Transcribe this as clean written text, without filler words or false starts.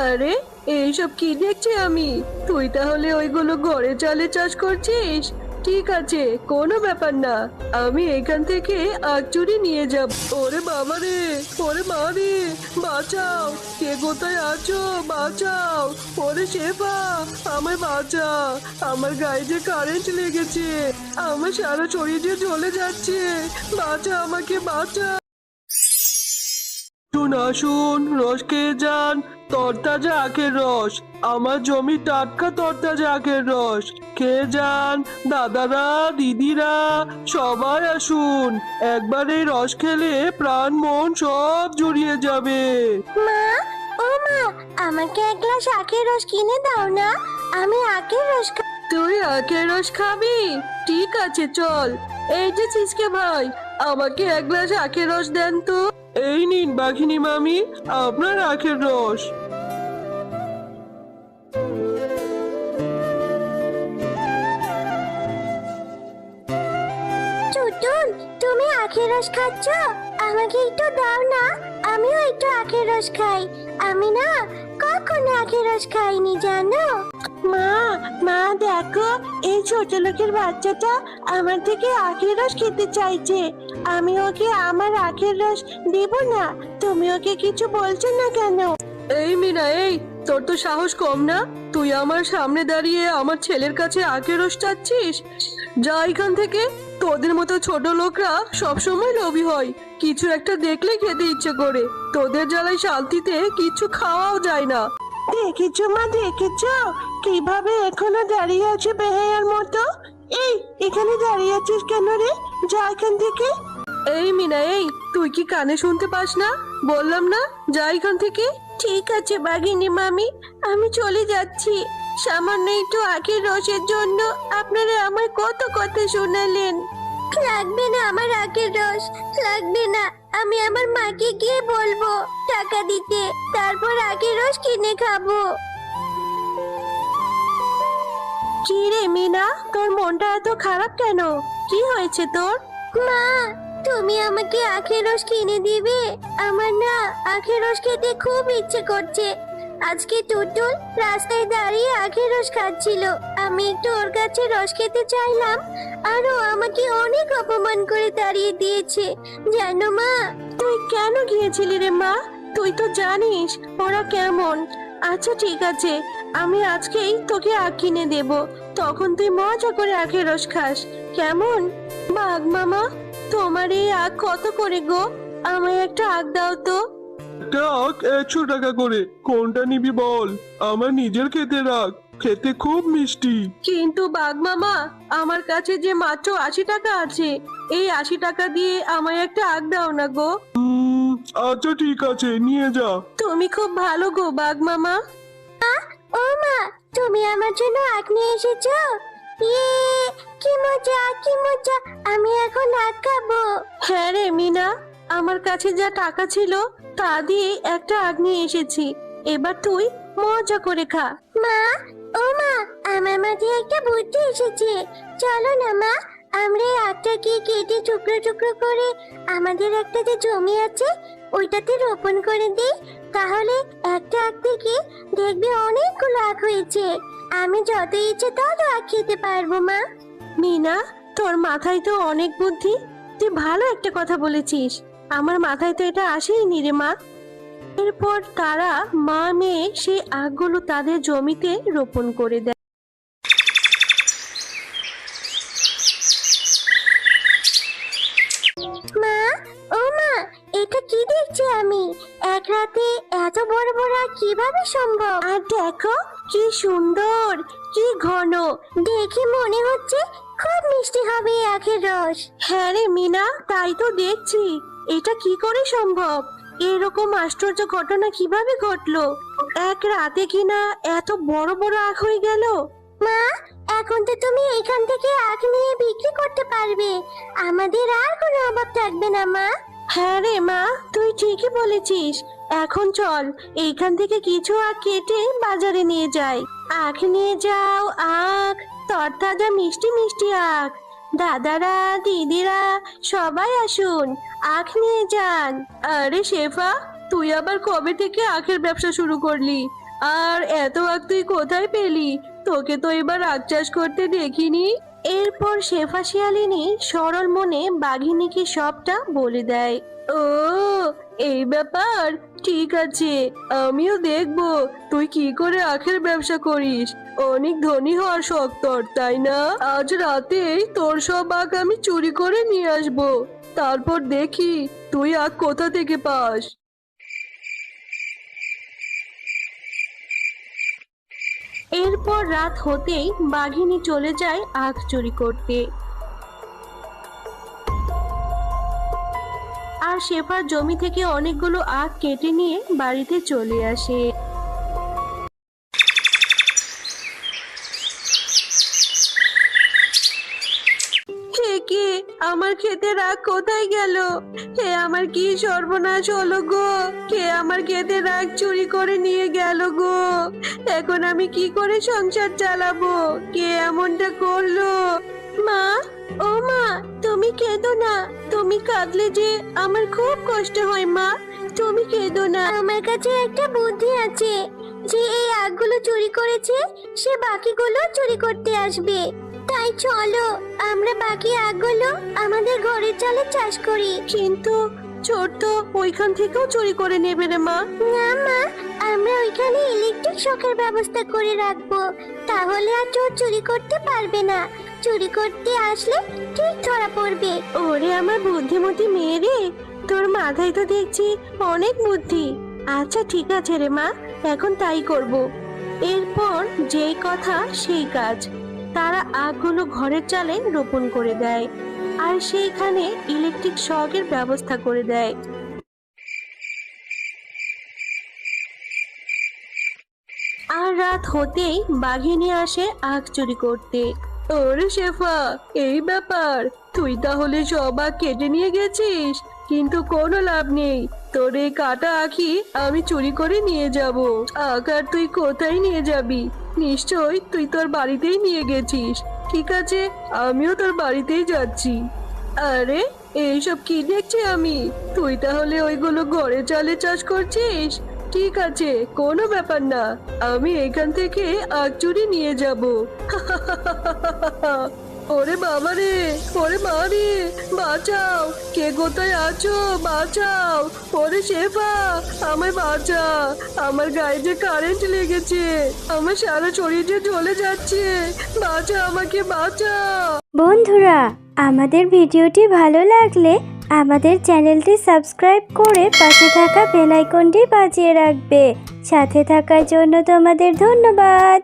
আরে এইসব কি দেখছি আমি? তুই তাহলে ওইগুলো ঘরে চালে চাষ করছিস? ঠিক আছে, কোনো ব্যাপার না। আমি এখান থেকে আখ চুরি নিয়ে যাব। ওরে বাবা রে, ওরে মা রে, বাঁচাও! কে কোথায় আছো? বাঁচাও! ওরে শেফা, আমায় বাঁচা! আমার গায়ে যে কারেন্ট লেগেছে, আমার সারা শরীর যে জ্বলে যাচ্ছে। বাঁচা, আমাকে বাঁচা! আসুন আসুন, রস খেয়ে যান। তরতাজা আখের রস, আমার জমি টাটকা তরতাজা আখের রস। খেয়ে যান দাদারা, দিদিরা, সবাই আসুন। একবার এই রস খেলে প্রাণ মন সব জুড়িয়ে যাবে। মা, ও মা, আমাকে এক গ্লাস আখের রস কিনে দাও না। আমি আখের রস তুই আখের রস খাবি? ঠিক আছে, চল। এই যে চিসকে ভাই, আমাকে এক গ্লাস আখের রস দেন তো। এই নিন বাঘিনী মামি, আপনার আখের রস। টুটুল, তুমি আখের রস খাচ্ছ? আমাকে একটু দাও না, আমিও একটু আখের রস খাই। আমি না কখনো আখের রস খাইনি জানো। মা, মা দেখো, এই ছোট লোকের বাচ্চাটা আমার থেকে আখের রস খেতে চাইছে। আমি ওকে আমার আখের রস দেব না। তুমি ওকে কিছু বলছো না কেন? এই মিনা, এই তোর তো সাহস কম না? তুই আমার সামনে দাঁড়িয়ে আমার ছেলের কাছে আখের রস চাচ্ছিস? যা এখান থেকে। তোদের মতো ছোট লোকরা সবসময় লোভী হয়, কিছু একটা দেখলে খেতে ইচ্ছে করে। তোদের জ্বালায় শান্তিতে কিছু খাওয়াও যায় না। দেখেছো মা, দেখেছো কিভাবে এখনো দাঁড়িয়ে আছে বেহায়ার মতো? এই, এখানে দাঁড়িয়ে আছিস কেন রে? যা এখান থেকে। এই মিনা, এই তুই কি কানে শুনতে পাস না? বললাম না, যা এখান থেকে। ঠিক আছে বাঘিনী মামি, আমি চলে যাচ্ছি। সামান্য একটু আখের রসের জন্য আপনারা আমায় কত কথা শোনালেন। লাগবে না আমার আখের রস, লাগবে না। আমি আমার মাকে গিয়ে বলবো টাকা দিতে, তারপর আখের রস কিনে খাবো। কি রে মিনা, তোর মনটা এত খারাপ কেন? কি হয়েছে তোর? মা, তুমি আমাকে আখের রস কিনে দিবে? আমার না আখের রস খেতে খুব ইচ্ছে করছে। আজকে টুটুল রাস্তায় দাঁড়িয়ে আখের রস খাচ্ছিল, আমি একটু ওর কাছে রস খেতে চাইলাম, আর ও আমাকে অনেক অপমান করে তাড়িয়ে দিয়েছে জানো মা। তুই কেন গিয়েছিলি রে মা? তুই তো জানিস ওরা কেমন। আচ্ছা ঠিক আছে, আমি আজকেই তোকে আখ কিনে দেব, তখন তুই মজা করে আখের রস খাস, কেমন? বাঘ মামা, তোমার এই আখ কত করে গো? আমায় একটা আখ দাও তো। একটা আখ 100 টাকা করে। কোনটা নিবি বল? আমার নিজের খেতে রাখ, খেতে খুব মিষ্টি। কিন্তু বাঘ মামা, আমার কাছে যে মাত্র 80 টাকা আছে, এই 80 টাকা দিয়ে আমায় একটা আখ দাও না গো। আচ্ছা ঠিক আছে, নিয়ে যা। তুমি খুব ভালো গো বাঘ মামা। ও মা, তুমি আমার জন্য আখ নিয়ে এসেছো? ইয়ে, কি মজা, কি মজা! আমি এখন আখ খাবো। হ্যাঁ রে মিনা, আমার কাছে যা টাকা ছিল তা দিয়ে একটা আগ নিয়ে এসেছি, এবার তুই মজা করে খা। মা, ও মা, আমার মাথায় একটা বুদ্ধি এসেছে। চলো না মা, আমরা এই আখটাকে কেটে টুকরো টুকরো করে আমাদের একটা যে জমি আছে ওইটাতে রোপণ করে দিই। তাহলে একটা আখ থেকে দেখবে অনেকগুলো আখ হয়েছে। আমি যত ইচ্ছে তত আখ খেতে পারবো মা। মিনা, তোর মাথায় তো অনেক বুদ্ধি, তুই ভালো একটা কথা বলেছিস। আমার মাথায় তো এটা আসেইনি রে মা। এরপর তারা মা মেয়ে সেই আখগুলো তাদের জমিতে রোপণ করে দেয়। মা, ও মা, এটা কি দেখছি আমি? এক রাতে এত বড় বড় আখ কিভাবে সম্ভব? আর দেখো কি সুন্দর, কি ঘন! দেখে মনে হচ্ছে খুব মিষ্টি হবে এই আখের রস। হ্যাঁ রে মিনা, তাই তো দেখছি। এটা কি করে সম্ভব? এরকম আশ্চর্য ঘটনা কিভাবে ঘটলো? এক রাতে কিনা এত বড় বড় আখ হয়ে গেল। মা, এখন তো তুমি এখান থেকে আখ নিয়ে বিক্রি করতে পারবে, আমাদের আর কোনো অভাব থাকবে না মা। হ্যাঁ রে মা, তুই ঠিকই বলেছিস। এখন চল এইখান থেকে কিছু আখ কেটে বাজারে নিয়ে যাই। আখ নিয়ে যাও, আখ, তরতাজা মিষ্টি মিষ্টি আখ। দাদারা, দিদিরা, সবাই আসুন, আখ নিয়ে যান। আরে শেফা, তুই আবার কবে থেকে আখের ব্যবসা শুরু করলি? আর এত আখ তুই কোথায় পেলি? তোকে তো এবার আখ চাষ করতে দেখিনি। এরপর শেফা শিয়ালিনী সরল মনে বাঘিনীকে সবটা বলে দেয়। ও, এই ব্যাপার। ঠিক আছে, আমিও দেখবো তুই কি করে আখের ব্যবসা করিস। অনেক ধনী হওয়ার শখ তোর, তাই না? আজ রাতেই তোর সব আখ আমি চুরি করে নিয়ে আসবো। তারপর দেখি তুই আখ কোথা থেকে পাস। এরপর রাত হতেই বাঘিনী চলে যায় আখ চুরি করতে। আর শেফার জমি থেকে অনেকগুলো আখ কেটে নিয়ে বাড়িতে চলে আসে। হে কি, আমার ক্ষেতের আখ কোথায় গেল? হে আমার কি সর্বনাশ হলো গো! কে আমার ক্ষেতের আখ চুরি করে নিয়ে গেল গো! এখন আমি কি করে সংসার চালাবো? কে এমনটা করলো? মা, ও মা, তুমি কেঁদো না। তুমি কাঁদলে যে আমার খুব কষ্ট হয় মা। তুমি কেঁদো না। আমার কাছে একটা বুদ্ধি আছে। যে এই আখগুলো চুরি করেছে সে বাকিগুলো চুরি করতে আসবে। তাই চলো আমরা বাকি আখগুলো আমাদের ঘরের চালে চাষ করি। কিন্তু চোর তো ওইখান থেকেও চুরি করে নেবে রে মা। না মা, আমরা ওইখানে ইলেকট্রিক শকের ব্যবস্থা করে রাখবো। তাহলে আর চোর চুরি করতে পারবে না। চুরি করতে আসলে ঠিক ধরা পড়বে। ওরে আমার বুদ্ধিমতী মেয়ে রে, তোর মাথায় তো দেখছি অনেক বুদ্ধি। আচ্ছা ঠিক আছে রে মা, এখন তাই করব। এরপর যেই কথা সেই কাজ। তারা আখগুলো ঘরের চালে রোপণ করে দেয় আর সেইখানে ইলেকট্রিক শকের ব্যবস্থা করে দেয়। আর রাত হতেই বাঘিনী আসে আখ চুরি করতে। ওরে শেফা, এই ব্যাপার। তুই তাহলে সব আখ কেটে নিয়ে গেছিস, কিন্তু কোনো লাভ নেই। তোর এই কাটা আখি আমি চুরি করে নিয়ে যাব। আখ আর তুই কোথায় নিয়ে যাবি? নিশ্চয় তুই তোর বাড়িতেই নিয়ে গেছিস। ঠিক আছে, আমিও তোর বাড়িতেই যাচ্ছি। আরে, এইসব কি দেখছি আমি? তুই তাহলে ওইগুলো ঘরে চালে চাষ করছিস? ঠিক আছে, কোনো ব্যাপার না। আমি এখান থেকে আখ চুরি নিয়ে যাব। ওরে বাবা রে, ওরে মা রে, বাঁচাও! কে কোথায় আছো? বাঁচাও! ওরে শেফা, আমায় বাঁচা! আমার গায়ে যে কারেন্ট লেগেছে, আমার সারা শরীর যে জ্বলে যাচ্ছে। বাঁচা, আমাকে বাঁচা! বন্ধুরা, আমাদের ভিডিওটি ভালো লাগলে আমাদের চ্যানেলটি সাবস্ক্রাইব করে পাশে থাকা বেল আইকনটি বাজিয়ে রাখবে। সাথে থাকার জন্য তোমাদের ধন্যবাদ।